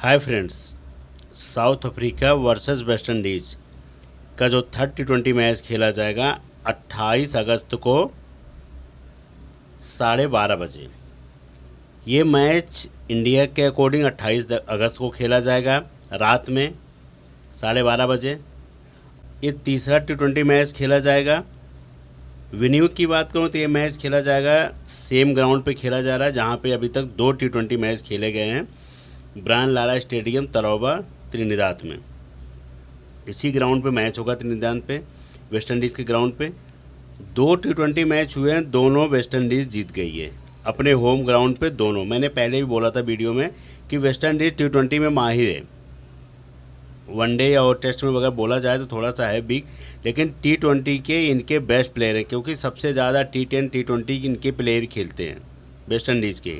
Hi friends. South Africa versus West Indies का जो third T20 match खेला जाएगा 28 अगस्त को 12:30 बजे। ये मैच इंडिया के अकॉर्डिंग 28 अगस्त को खेला जाएगा रात में 12:30 बजे। ये तीसरा T20 मैच खेला जाएगा। वेन्यू की बात करूँ तो ये मैच खेला जाएगा सेम ग्राउंड पे खेला जा रहा है जहाँ पे अभी तक 2 T20 मैच खेले गए हैं, ब्रायन लारा स्टेडियम तरोबा त्रिनिदाद में। इसी ग्राउंड पे मैच होगा त्रिनिदाद पे, वेस्ट इंडीज़ के ग्राउंड पे। 2 T20 मैच हुए हैं, दोनों वेस्ट इंडीज़ जीत गई है अपने होम ग्राउंड पे दोनों। मैंने पहले भी बोला था वीडियो में कि वेस्ट इंडीज़ T20 में माहिर है। वनडे या और टेस्ट में अगर बोला जाए तो थोड़ा सा है वीक, लेकिन T20 के इनके बेस्ट प्लेयर हैं, क्योंकि सबसे ज़्यादा T10 T20 इनके प्लेयर खेलते हैं वेस्ट इंडीज़ के,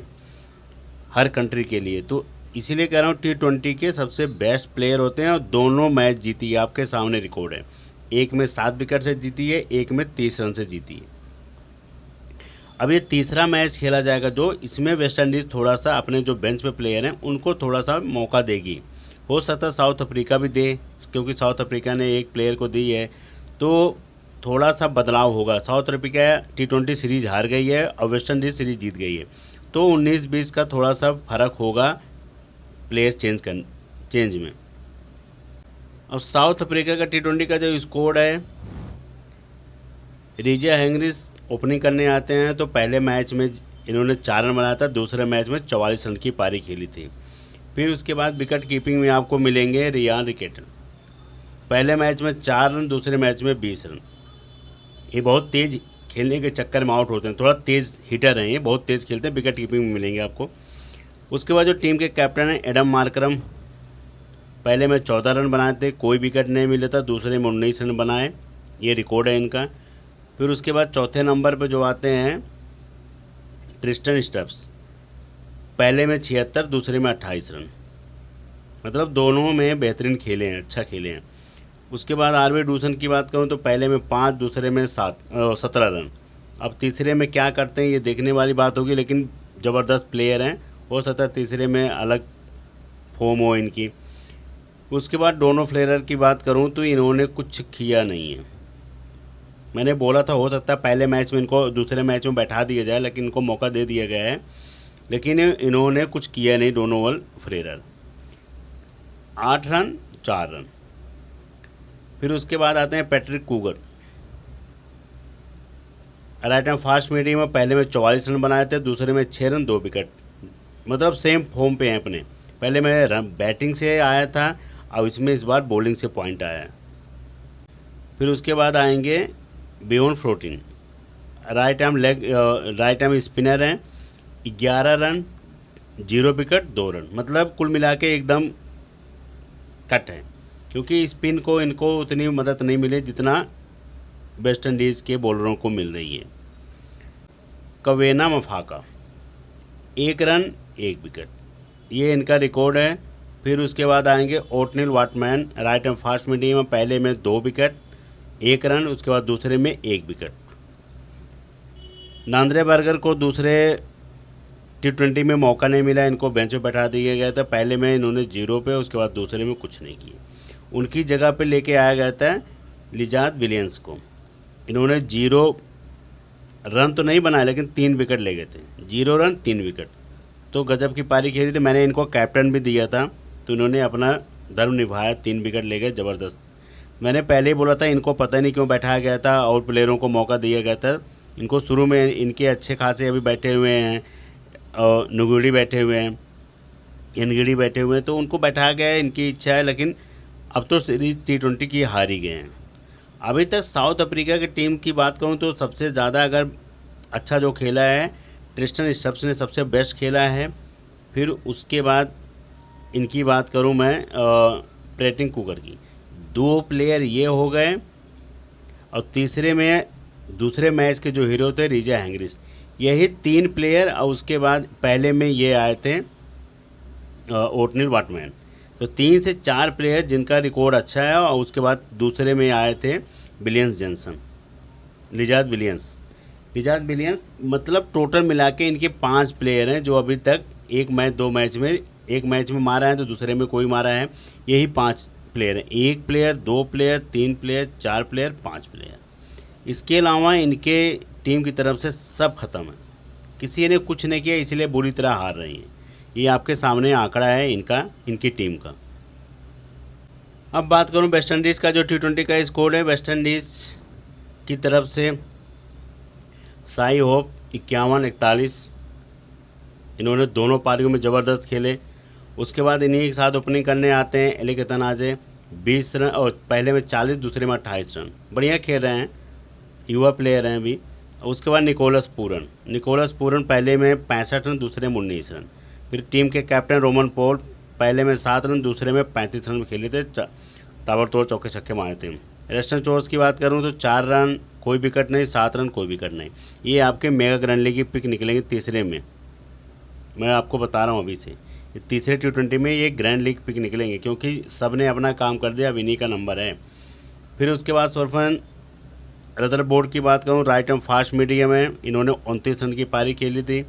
हर कंट्री के लिए। तो इसीलिए कह रहा हूँ T20 के सबसे बेस्ट प्लेयर होते हैं। और दोनों मैच जीती है, आपके सामने रिकॉर्ड है। एक में 7 विकेट से जीती है, एक में 30 रन से जीती है। अब ये तीसरा मैच खेला जाएगा जो इसमें वेस्ट इंडीज़ थोड़ा सा अपने जो बेंच पे प्लेयर हैं उनको थोड़ा सा मौका देगी। हो सकता है साउथ अफ्रीका भी दे, क्योंकि साउथ अफ्रीका ने एक प्लेयर को दी है, तो थोड़ा सा बदलाव होगा। साउथ अफ्रीका T20 सीरीज़ हार गई है और वेस्ट इंडीज़ सीरीज़ जीत गई है, तो 19-20 का थोड़ा सा फ़र्क होगा प्लेयर चेंज में। और साउथ अफ्रीका का T20 का जो स्कोर है, रीजा हैंगरिस ओपनिंग करने आते हैं। तो पहले मैच में इन्होंने 4 रन बनाया था, दूसरे मैच में 44 रन की पारी खेली थी। फिर उसके बाद विकेट कीपिंग में आपको मिलेंगे रियान रिकेट। पहले मैच में 4 रन, दूसरे मैच में 20 रन। ये बहुत तेज़ खेलने के चक्कर में आउट होते हैं, थोड़ा तेज़ हिटर हैं, ये बहुत तेज़ खेलते हैं। विकेट कीपिंग में मिलेंगे आपको। उसके बाद जो टीम के कैप्टन हैं एडम मार्करम, पहले में 14 रन बनाए थे, कोई विकेट नहीं मिला था, दूसरे में 19 रन बनाए, ये रिकॉर्ड है इनका। फिर उसके बाद चौथे नंबर पे जो आते हैं ट्रिस्टन स्टब्स, पहले में 76, दूसरे में 28 रन। मतलब दोनों में बेहतरीन खेले हैं, अच्छा खेले हैं। उसके बाद आरवी डूसन की बात करूं तो पहले में 5, दूसरे में 17 रन। अब तीसरे में क्या करते हैं ये देखने वाली बात होगी, लेकिन ज़बरदस्त प्लेयर हैं, हो सकता है तीसरे में अलग फॉर्म हो इनकी। उसके बाद डोनो फ्लेरर की बात करूं तो इन्होंने कुछ किया नहीं है। मैंने बोला था हो सकता है पहले मैच में इनको दूसरे मैच में बैठा दिया जाए, लेकिन इनको मौका दे दिया गया है, लेकिन इन्होंने कुछ किया नहीं। डोनोवल फ्लेरर 8 रन 4 रन। फिर उसके बाद आते हैं Patrick Cougar, right hand fast medium में, पहले में 44 रन बनाए थे, दूसरे में 6 रन 2 विकेट। मतलब सेम फॉर्म पे हैं अपने। पहले में बैटिंग से आया था, अब इसमें इस बार बॉलिंग से पॉइंट आया है। फिर उसके बाद आएंगे बियॉन्ड फ्लोटिन, राइट आर्म स्पिनर हैं, 11 रन 0 विकेट 2 रन। मतलब कुल मिला के एकदम कट है, क्योंकि स्पिन को इनको उतनी मदद नहीं मिली जितना वेस्ट इंडीज़ के बॉलरों को मिल रही है। कवेना मफाका 1 रन 1 विकेट, ये इनका रिकॉर्ड है। फिर उसके बाद आएंगे ओटनिल Whatman, right and fast medium में, पहले में 2 विकेट 1 रन, उसके बाद दूसरे में 1 विकेट। नांद्रे बर्गर को दूसरे T20 में मौका नहीं मिला, इनको बेंच पे बैठा दिया गया था। पहले में इन्होंने 0 पे, उसके बाद दूसरे में कुछ नहीं किए। उनकी जगह पे लेके आया गया था लिजात विलियम्स को। इन्होंने 0 रन तो नहीं बनाए, लेकिन 3 विकेट ले गए थे। 0 रन 3 विकेट, तो गजब की पारी खेली थी। मैंने इनको कैप्टन भी दिया था, तो इन्होंने अपना धर्म निभाया, 3 विकेट ले गए, ज़बरदस्त। मैंने पहले ही बोला था इनको पता नहीं क्यों बैठाया गया था और प्लेयरों को मौका दिया गया था। इनको शुरू में इनके अच्छे खासे अभी बैठे हुए हैं, और नुगुड़ी बैठे हुए हैं, इनगिड़ी बैठे हुए हैं, तो उनको बैठाया गया है, इनकी इच्छा है। लेकिन अब तो सीरीज T20 की हार ही गए हैं। अभी तक साउथ अफ्रीका की टीम की बात करूं तो सबसे ज़्यादा अगर अच्छा जो खेला है ट्रिस्टन स्टब्स ने सबसे बेस्ट खेला है। फिर उसके बाद इनकी बात करूं मैं पैट्रिक कूगर की, 2 प्लेयर ये हो गए। और तीसरे में दूसरे मैच के जो हीरो थे रीजा हैंगरिस, यही 3 प्लेयर। और उसके बाद पहले में ये आए थे ओटनिल वाटमैन। तो 3 से 4 प्लेयर जिनका रिकॉर्ड अच्छा है। और उसके बाद दूसरे में आए थे विलियम्स जॉनसन, लिजात विलियम्स। मतलब टोटल मिला के इनके 5 प्लेयर हैं जो अभी तक 1 मैच 2 मैच में एक मैच में मारा है तो दूसरे में कोई मारा है। यही 5 प्लेयर हैं, 1 player, 2 player, 3 player, 4 player, 5 player. इसके अलावा इनके टीम की तरफ से सब खत्म है, किसी ने कुछ नहीं किया, इसलिए बुरी तरह हार रही हैं। ये आपके सामने आंकड़ा है इनकी टीम का। अब बात करूं वेस्ट इंडीज़ का जो T20 का स्कोर है। वेस्ट इंडीज़ की तरफ से साई होप 51-41, इन्होंने दोनों पारियों में ज़बरदस्त खेले। उसके बाद इन्हीं के साथ ओपनिंग करने आते हैं एलिक एतनाज़े, 20 रन और पहले में 40, दूसरे में 28 रन, बढ़िया खेल रहे हैं, युवा प्लेयर हैं अभी। उसके बाद निकोलस पूरन पहले में 65 रन, दूसरे में 19 रन। फिर टीम के कैप्टन रोमन पॉल पहले में 7 रन, दूसरे में 35 रन खेले थे, ताबड़तोड़ चौके छक्के मारे थे। रेस्टन चोर्स की बात करूं तो 4 रन कोई विकेट नहीं, 7 रन कोई विकेट नहीं। ये आपके मेगा ग्रैंड लीग की पिक निकलेंगे तीसरे में, मैं आपको बता रहा हूँ अभी से। तीसरे T20 में ये ग्रैंड लीग पिक निकलेंगे, क्योंकि सब ने अपना काम कर दिया, अब इन्हीं का नंबर है। फिर उसके बाद सोरफन रदरफोर्ड की बात करूँ, राइट एंड फास्ट मीडियम है, इन्होंने 29 रन की पारी खेली थी।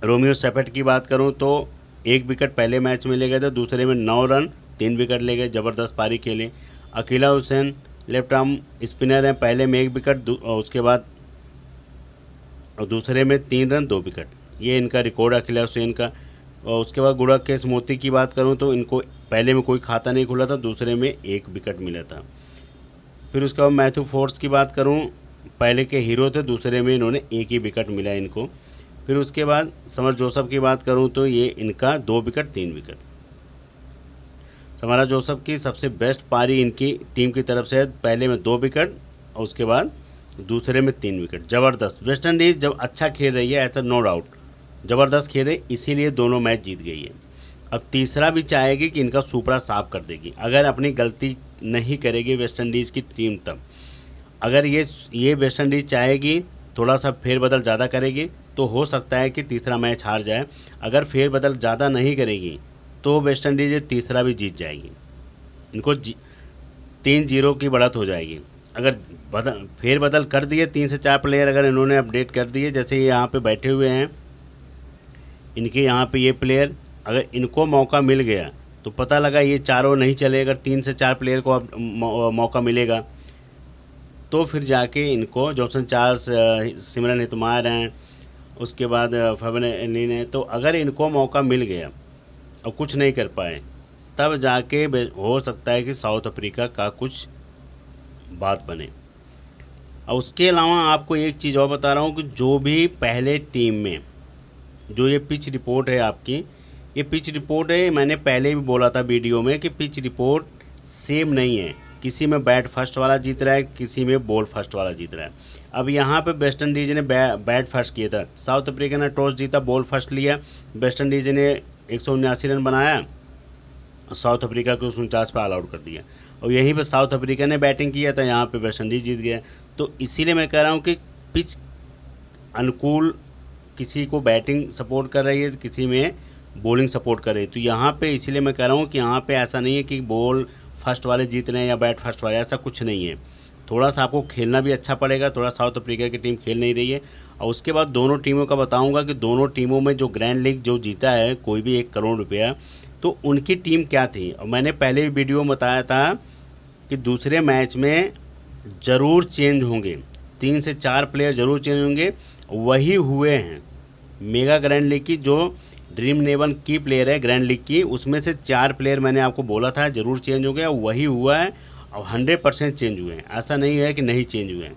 रोमियो सेपेट की बात करूँ तो 1 विकेट पहले मैच में ले गए थे, दूसरे में 9 रन 3 विकेट ले गए, ज़बरदस्त पारी खेले। Akila Hussain left arm spinner हैं, पहले में 1 विकेट, उसके बाद दूसरे में 3 रन 2 विकेट, ये इनका रिकॉर्ड अकीला हुसैन का। और उसके बाद गुड़ाकेश मोती की बात करूं तो इनको पहले में कोई खाता नहीं खुला था, दूसरे में 1 विकेट मिला था। फिर उसके बाद मैथ्यू फोर्ड्स की बात करूं, पहले के हीरो थे, दूसरे में इन्होंने 1 ही विकेट मिला इनको। फिर उसके बाद समर जोसेफ की बात करूं तो ये इनका 2 विकेट 3 विकेट। समरा जोसेफ की सबसे बेस्ट पारी इनकी टीम की तरफ से है, पहले में 2 विकेट और उसके बाद दूसरे में 3 विकेट, ज़बरदस्त। वेस्ट इंडीज़ जब अच्छा खेल रही है, ऐसा नो डाउट ज़बरदस्त खेल रही, इसीलिए दोनों मैच जीत गई है। अब तीसरा भी चाहेगी कि इनका सुपड़ा साफ कर देगी, अगर अपनी गलती नहीं करेगी वेस्ट इंडीज़ की टीम। तब अगर ये वेस्ट इंडीज़ चाहेगी थोड़ा सा फेरबदल ज़्यादा करेगी तो हो सकता है कि तीसरा मैच हार जाए। अगर फेरबदल ज़्यादा नहीं करेगी तो वेस्ट इंडीज़ तीसरा भी जीत जाएगी, इनको 3-0 की बढ़त हो जाएगी। अगर फेरबदल कर दिए, 3 से 4 प्लेयर अगर इन्होंने अपडेट कर दिए, जैसे ये यहाँ पे बैठे हुए हैं, इनके यहाँ पे ये प्लेयर, अगर इनको मौका मिल गया तो पता लगा ये चारों नहीं चले, अगर 3 से 4 प्लेयर को अब मौका मिलेगा तो फिर जाके इनको जॉनसन चार्ल्स, सिमरन हेतमायर हैं, उसके बाद फैबिन एलिन है, तो अगर इनको मौका मिल गया और कुछ नहीं कर पाए तब जाके हो सकता है कि साउथ अफ्रीका का कुछ बात बने। और उसके अलावा आपको एक चीज़ और बता रहा हूँ कि जो भी पहले टीम में जो ये पिच रिपोर्ट है आपकी, ये पिच रिपोर्ट है, मैंने पहले भी बोला था वीडियो में कि पिच रिपोर्ट सेम नहीं है, किसी में बैट फर्स्ट वाला जीत रहा है, किसी में बॉल फर्स्ट वाला जीत रहा है। अब यहाँ पे वेस्ट इंडीज़ ने बैट फर्स्ट किया था, साउथ अफ्रीका ने टॉस जीता, बॉल फर्स्ट लिया, वेस्ट इंडीज़ ने 179 रन बनाया, साउथ अफ्रीका को 49 पर ऑल आउट कर दिया, और यहीं पर साउथ अफ्रीका ने बैटिंग किया था, यहाँ पे वेस्ट इंडीज़ जीत गया। तो इसीलिए मैं कह रहा हूँ कि पिच अनुकूल किसी को बैटिंग सपोर्ट कर रही है, किसी में बॉलिंग सपोर्ट कर रही है। तो यहाँ पे इसीलिए मैं कह रहा हूँ कि यहाँ पे ऐसा नहीं है कि बॉल फर्स्ट वाले जीत रहे हैं या बैट फर्स्ट वाले, ऐसा कुछ नहीं है। थोड़ा सा आपको खेलना भी अच्छा पड़ेगा, थोड़ा साउथ अफ्रीका की टीम खेल नहीं रही है। और उसके बाद दोनों टीमों का बताऊँगा कि दोनों टीमों में जो ग्रैंड लीग जो जीता है कोई भी 1 करोड़ रुपया, तो उनकी टीम क्या थी। और मैंने पहले भी वीडियो में बताया था कि दूसरे मैच में ज़रूर चेंज होंगे, 3 से 4 प्लेयर ज़रूर चेंज होंगे, वही हुए हैं। मेगा ग्रैंड लीग की जो ड्रीम 11 की प्लेयर है ग्रैंड लीग की, उसमें से 4 प्लेयर मैंने आपको बोला था ज़रूर चेंज हो गया, वही हुआ है और 100% चेंज हुए हैं, ऐसा नहीं है कि नहीं चेंज हुए हैं।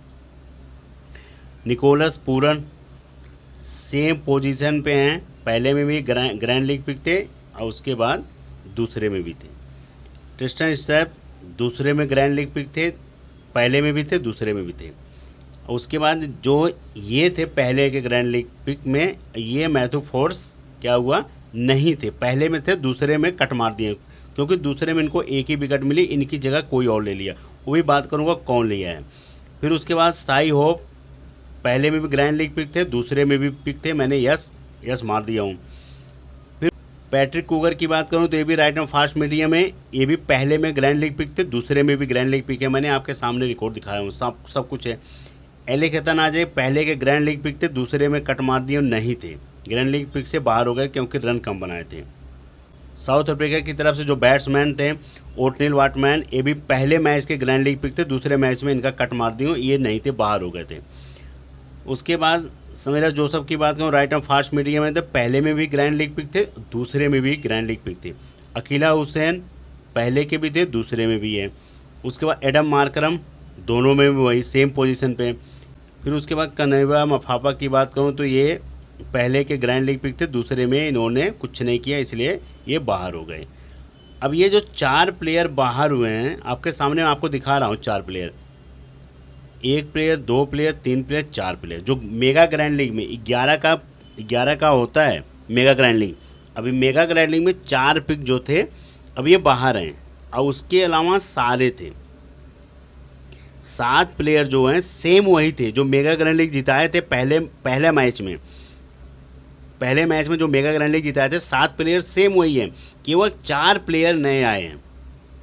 निकोलस पूरन सेम पोजीशन पे हैं, पहले में भी ग्रैंड लीग पिक थे और उसके बाद दूसरे में भी थे। ट्रिस्टन स्टैप दूसरे में ग्रैंड लीग पिक थे, पहले में भी थे, दूसरे में भी थे। उसके बाद जो ये थे पहले के ग्रैंड लीग पिक में, ये मैथ्यू फोर्ड्स क्या हुआ, नहीं थे, पहले में थे, दूसरे में कट मार दिए, क्योंकि दूसरे में इनको 1 ही विकेट मिली, इनकी जगह कोई और ले लिया, वही बात करूँगा कौन लिया है। फिर उसके बाद साई होप पहले में भी ग्रैंड लीग पिक थे, दूसरे में भी पिक थे, मैंने यस मार दिया हूँ। फिर पैट्रिक कूगर की बात करूँ तो ये भी राइट एंड फास्ट मीडियम है, ये भी पहले में ग्रैंड लीग पिक थे, दूसरे में भी ग्रैंड लीग पिक है, मैंने आपके सामने रिकॉर्ड दिखाया हूँ, सब कुछ है। एलिक एतनाज़े पहले के ग्रैंड लीग पिक थे, दूसरे में कट मार दिए, नहीं थे, ग्रैंड लीग पिक से बाहर हो गए क्योंकि रन कम बनाए थे। साउथ अफ्रीका की तरफ से जो बैट्समैन थे ओटनील वाटमैन, ये भी पहले मैच के ग्रैंड लीग पिक थे, दूसरे मैच में इनका कट मार दियो, ये नहीं थे, बाहर हो गए थे। उसके बाद समीरा जोसेफ की बात करूँ, राइट आर्म फास्ट मीडियम में थे, पहले में भी ग्रैंड लीग पिक थे, दूसरे में भी ग्रैंड लीग पिक थे। अकीला हुसैन पहले के भी थे, दूसरे में भी है। उसके बाद एडम मार्करम, दोनों में भी वही सेम पोजीशन पे। फिर उसके बाद कनेवा मफाफा की बात करूँ तो ये पहले के ग्रैंड लीग पिक थे, दूसरे में इन्होंने कुछ नहीं किया, इसलिए ये बाहर हो गए। अब ये जो 4 प्लेयर बाहर हुए हैं आपके सामने, मैं आपको दिखा रहा हूँ 4 player, 1 player, 2 player, 3 player, 4 player, जो मेगा ग्रैंड लीग में 11 का होता है मेगा ग्रैंड लीग। अभी मेगा ग्रैंड लीग में 4 पिक जो थे अब ये बाहर हैं, और उसके अलावा सारे थे 7 प्लेयर जो हैं सेम वही थे जो मेगा ग्रैंड लीग जिताए थे पहले मैच में जो मेगा ग्रैंड लीग जिताए थे, 7 प्लेयर सेम वही हैं, केवल 4 प्लेयर नए आए हैं।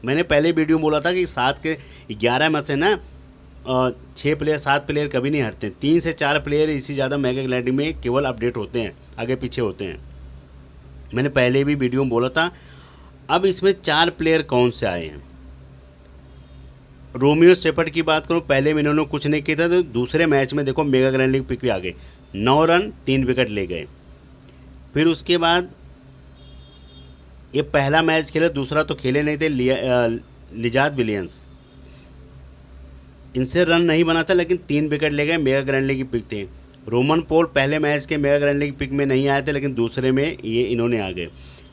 मैंने पहले वीडियो में बोला था कि 7 के 11 में से ना 6 प्लेयर 7 प्लेयर कभी नहीं हटते, 3 से 4 प्लेयर इसी ज़्यादा मेगा ग्रैंड लीग में केवल अपडेट होते हैं, आगे पीछे होते हैं। मैंने पहले भी वीडियो में बोला था। अब इसमें 4 प्लेयर कौन से आए हैं? रोमियो शेफर्ड की बात करूं, पहले में इन्होंने कुछ नहीं किया था, तो दूसरे मैच में देखो मेगा ग्रैंड लीग पिक भी आ गए, 9 रन 3 विकेट ले गए। फिर उसके बाद ये पहला मैच खेले, दूसरा तो खेले नहीं थे, लिजाद विलियम्स, इनसे रन नहीं बना था लेकिन 3 विकेट ले गए, मेगा ग्रैंड लीग की पिक थे। रोमन पॉल पहले मैच के मेगा ग्रैंड लीग पिक में नहीं आए थे, लेकिन दूसरे में ये इन्होंने आ गए।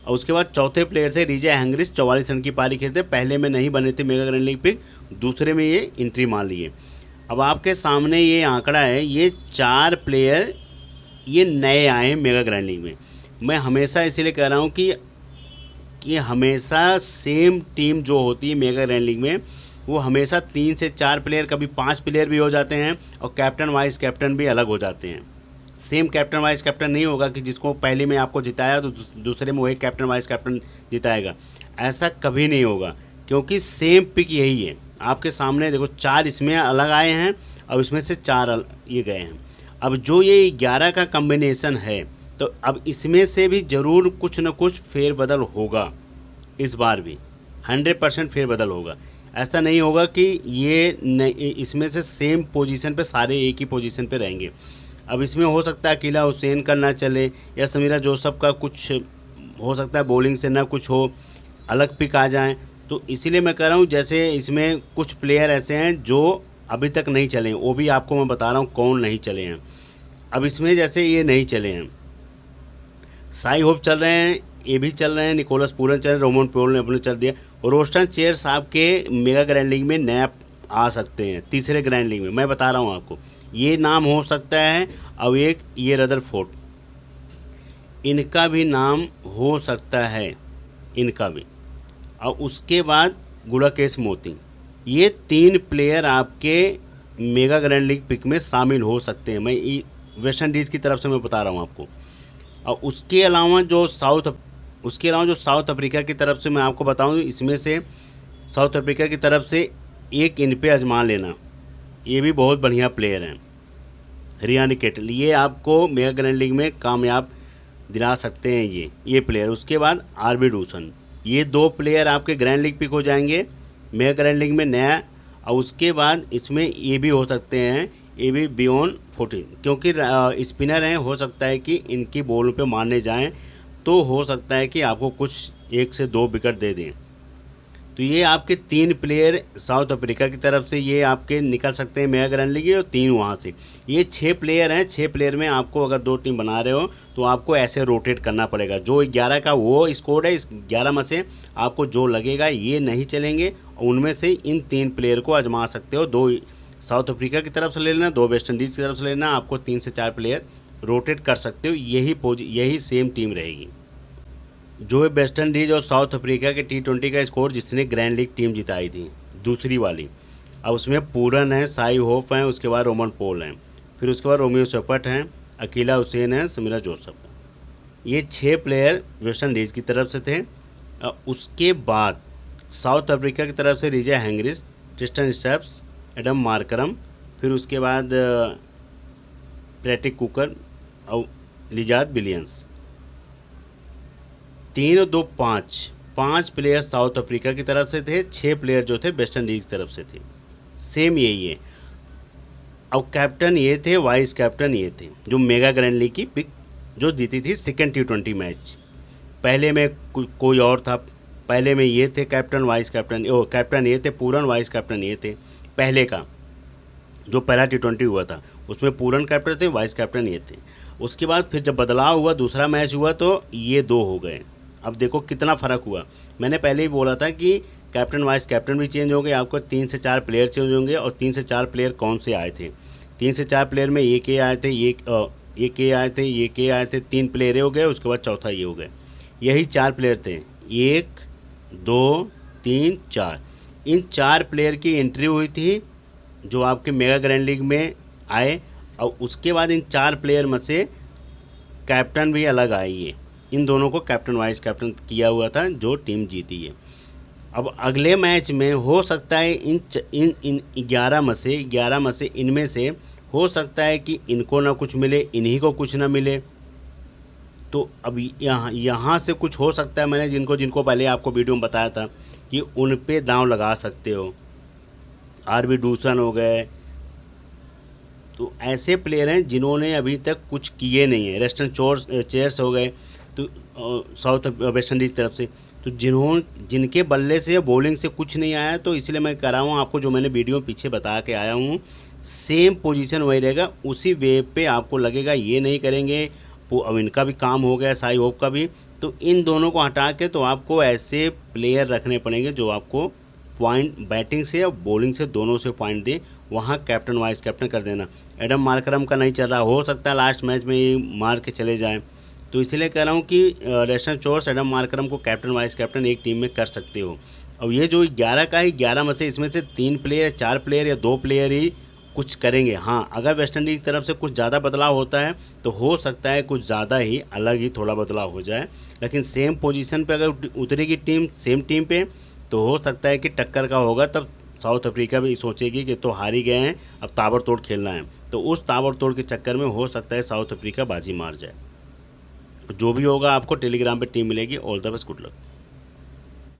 और उसके बाद चौथे प्लेयर थे रिजे हैंग्रिस, 44 रन की पारी खेलते, पहले में नहीं बने थे मेगा ग्रैंड लीग पिक, दूसरे में ये एंट्री मान लिए। अब आपके सामने ये आंकड़ा है, ये 4 प्लेयर ये नए आए हैं मेगा ग्रैंड लीग में। मैं हमेशा इसीलिए कह रहा हूँ कि हमेशा सेम टीम जो होती है मेगा ग्रैंड लीग में, वो हमेशा 3 से 4 प्लेयर, कभी 5 प्लेयर भी हो जाते हैं, और कैप्टन वाइस कैप्टन भी अलग हो जाते हैं। सेम कैप्टन वाइस कैप्टन नहीं होगा कि जिसको पहले में आपको जिताया तो दूसरे में वही कैप्टन वाइस कैप्टन जिताएगा, ऐसा कभी नहीं होगा, क्योंकि सेम पिक यही है। आपके सामने देखो 4 इसमें अलग आए हैं और इसमें से 4 ये गए हैं। अब जो ये 11 का कम्बिनेशन है, तो अब इसमें से भी ज़रूर कुछ न कुछ फेरबदल होगा, इस बार भी 100% फेरबदल होगा। ऐसा नहीं होगा कि इसमें से सेम पोजीशन पे सारे एक ही पोजीशन पे रहेंगे। अब इसमें हो सकता है अकीला हुसैन का ना चले, या समीरा जोसेफ का कुछ हो सकता है बॉलिंग से ना कुछ हो, अलग पिक आ जाएं, तो इसीलिए मैं कह रहा हूँ जैसे इसमें कुछ प्लेयर ऐसे हैं जो अभी तक नहीं चले हैं, वो भी आपको मैं बता रहा हूँ कौन नहीं चले हैं। अब इसमें जैसे ये नहीं चले हैं, साई होप चल रहे हैं, ये भी चल रहे हैं, निकोलस पूरन चल रहे हैं, रोमन पॉल ने अपने चल दिया, और रोस्टन चेयर साहब के मेगा ग्रैंड लीग में नया आ सकते हैं, तीसरे ग्रैंड लीग में। मैं बता रहा हूँ आपको, ये नाम हो सकता है। अब एक ये रदरफोर्ड, इनका भी नाम हो सकता है, इनका भी। और उसके बाद गुड़ाकेश मोती, ये 3 प्लेयर आपके मेगा ग्रैंड लीग पिक में शामिल हो सकते हैं। मैं वेस्ट इंडीज़ की तरफ से मैं बता रहा हूँ आपको। और उसके अलावा जो साउथ अफ्रीका की तरफ से मैं आपको बताऊं, इसमें से साउथ अफ्रीका की तरफ से एक इन पे आजमा लेना, ये भी बहुत बढ़िया प्लेयर हैं, रियानी केटल, ये आपको मेगा ग्रैंड लीग में कामयाब दिला सकते हैं ये प्लेयर। उसके बाद आरबी डूसन, ये 2 प्लेयर आपके ग्रैंड लीग पिक हो जाएंगे मेगा ग्रैंड लीग में नया। और उसके बाद इसमें ये भी हो सकते हैं, ये भी बियॉन्ड 14, क्योंकि स्पिनर हैं, हो सकता है कि इनकी बॉल पे मारने जाएं तो हो सकता है कि आपको कुछ 1 से 2 विकेट दे दें। तो ये आपके 3 प्लेयर साउथ अफ्रीका की तरफ से ये आपके निकल सकते हैं मेगा ग्रैंड लीग, और 3 वहाँ से। ये 6 प्लेयर हैं, 6 प्लेयर में आपको अगर 2 टीम बना रहे हो तो आपको ऐसे रोटेट करना पड़ेगा। जो 11 का वो स्कोर है, इस 11 में से आपको जो लगेगा ये नहीं चलेंगे, और उनमें से इन 3 प्लेयर को आजमा सकते हो। 2 साउथ अफ्रीका की तरफ से ले लेना, 2 वेस्ट इंडीज़ की तरफ से लेना, आपको 3 से 4 प्लेयर रोटेट कर सकते हो, यही सेम टीम रहेगी। जो वेस्ट इंडीज़ और साउथ अफ्रीका के T20 का स्कोर जिसने ग्रैंड लीग टीम जिताई थी दूसरी वाली, अब उसमें पूरन है, साई होप हैं, उसके बाद रोमन पॉल हैं, फिर उसके बाद रोमियो शेफर्ड हैं, अकीला हुसैन हैं, समीरा जोसेफ हैं। ये 6 प्लेयर वेस्ट इंडीज़ की तरफ से थे। उसके बाद साउथ अफ्रीका की तरफ से रिजे हैंग्रिस, ट्रिस्टन स्टेप्स, एडम मार्करम, फिर उसके बाद पैट्रिक कुकर और Lizaad Williams. 3 2 5, 5 player south Africa की तरफ से थे, 6 प्लेयर जो थे वेस्ट इंडीज़ की तरफ से थे। सेम यही है। अब कैप्टन ये थे, वाइस कैप्टन ये थे, जो मेगा ग्रैंड लीग की पिक जो जीती थी सेकेंड T20 मैच। पहले में कोई और था, पहले में ये थे कैप्टन वाइस कैप्टन, कैप्टन ये थे पूरन, वाइस कैप्टन ये थे। पहले का जो पहला T20 हुआ था उसमें पूरन कैप्टन थे, वाइस कैप्टन ये थे। उसके बाद फिर जब बदलाव हुआ, दूसरा मैच हुआ तो ये 2 हो गए। अब देखो कितना फ़र्क हुआ। मैंने पहले ही बोला था कि कैप्टन वाइस कैप्टन भी चेंज होंगे, आपको 3 से 4 प्लेयर चेंज होंगे। और 3 से 4 प्लेयर कौन से आए थे? 3 से 4 प्लेयर में ये के आए थे, ये के आए थे, ये के आए थे, 3 प्लेयर हो गए, उसके बाद चौथा ये हो गए। यही 4 प्लेयर थे, 1 2 3 4। इन 4 प्लेयर की एंट्री हुई थी जो आपके मेगा ग्रैंड लीग में आए। और उसके बाद इन 4 प्लेयर में से कैप्टन भी अलग आई है। इन दोनों को कैप्टन वाइस कैप्टन किया हुआ था जो टीम जीती है। अब अगले मैच में हो सकता है इन 11 में से इनमें से हो सकता है कि इनको ना कुछ मिले, इन्हीं को कुछ ना मिले। तो अब यहाँ से कुछ हो सकता है। मैंने जिनको पहले आपको वीडियो में बताया था कि उन पे दांव लगा सकते हो। आरबी डूसन हो गए, तो ऐसे प्लेयर हैं जिन्होंने अभी तक कुछ किए नहीं है। रेस्टन चेयर्स हो गए, तो साउथ वेस्ट इंडीज़ तरफ से, तो जिनके बल्ले से बॉलिंग से कुछ नहीं आया। तो इसलिए मैं कह रहा हूँ आपको, जो मैंने वीडियो पीछे बता के आया हूँ, सेम पोजीशन वही रहेगा, उसी वे पे आपको लगेगा। ये नहीं करेंगे, वो अब इनका भी काम हो गया, साई होप का भी। तो इन दोनों को हटा के तो आपको ऐसे प्लेयर रखने पड़ेंगे जो आपको पॉइंट बैटिंग से और बॉलिंग से दोनों से पॉइंट दें। वहाँ कैप्टन वाइस कैप्टन कर देना। एडम मार्करम का नहीं चल रहा, हो सकता है लास्ट मैच में ये मार के चले जाएं। तो इसलिए कह रहा हूँ कि रेस्टन चोर्स, एडम मार्करम को कैप्टन वाइस कैप्टन एक टीम में कर सकते हो। अब ये जो 11 का है, 11 में से इसमें से 3 प्लेयर, 4 प्लेयर या 2 प्लेयर ही कुछ करेंगे। हाँ, अगर वेस्ट इंडीज़ की तरफ से कुछ ज़्यादा बदलाव होता है तो हो सकता है कुछ ज़्यादा ही अलग ही थोड़ा बदलाव हो जाए। लेकिन सेम पोजीशन पे अगर उतरेगी टीम, सेम टीम पे, तो हो सकता है कि टक्कर का होगा। तब साउथ अफ्रीका भी सोचेगी कि तो हार ही गए हैं, अब ताबड़तोड़ खेलना है। तो उस ताबड़तोड़ के चक्कर में हो सकता है साउथ अफ्रीका बाजी मार जाए। जो भी होगा आपको टेलीग्राम पे टीम मिलेगी। All the best, good luck.